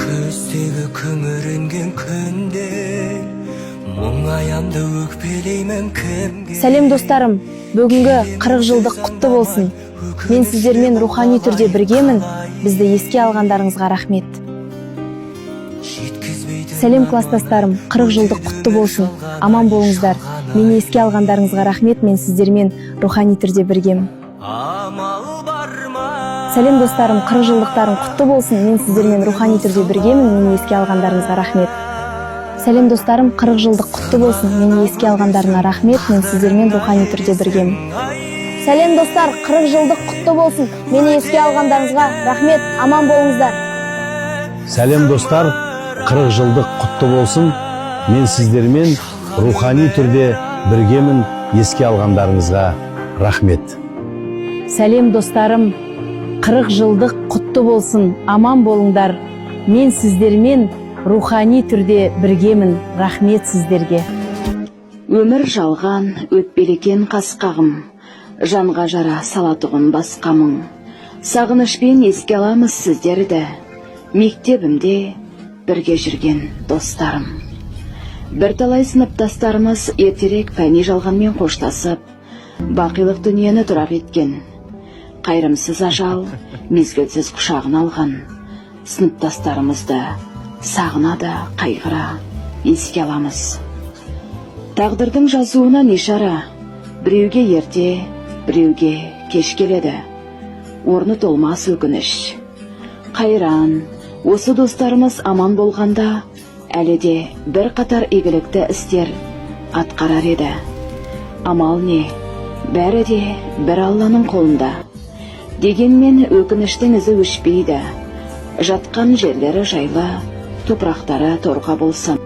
Көздегі күңіренген күнде мұңаямды өкпелеймін кімге. Сәлем достарым, бүгінгі 40 жылдық құтты болсын. Мен сіздермен рухани түрде біргемін. Бізді еске алғандарыңызға рахмет. Сәлем класстастарым, 40 жылдық құтты болсын. Аман болыңыздар. Мені еске алғандарыңызға рахмет. Мен сіздермен рухани түрде біргемін. Сәлем достарым, 40 жылдықтарым құтты болсын. Мен сіздермен рухани түрде біргемін. Мені еске алғандарыңызға рахмет. Сәлем достарым, 40 жылдық құтты болсын. Мені еске алғандарыңа рахмет. Мен сіздермен рухани түрде біргемін. Сәлем достар, 40 жылдық құтты болсын. Мені еске алғандарыңызға рахмет. Аман болыңыздар. Сәлем достар, 40 жылдық құтты болсын. Мен сіздермен рухани түрде біргемін. Еске алғандарыңызға рахмет. Сәлем достарым, 40 жылдық құтты болсын. Аман болыңдар. Мен сіздермен рухани түрде біргемін. Рахмет сіздерге. Өмір жалған, өтпелекен қасқағым. Жанға жара салатұғын басқамың. Сағынышпен еске аламыз сіздерді. Мектебімде бірге жүрген достарым. Бірталай сыныптастарымыз ертерек пәни жалғанмен қоштасып, бақилық дүниені тұрақ еткен. Қайрымсыз ажал, мезгілсіз құшағын алған. Сыныптастарымызды сағынады, қайғыра еске аламыз. Тағдырдың жазуына не шара, біреуге ерте, біреуге кеш келеді. Орны толмас өкініш. Қайран, осы достарымыз аман болғанда, әлі де бір қатар игілікті істер атқарар еді. Амал не, бәрі де бір Алланың қолында. Дегенмен өкініштің ізі өшпейді. Жатқан жерлері жайлы, топырақтары торқа болсын.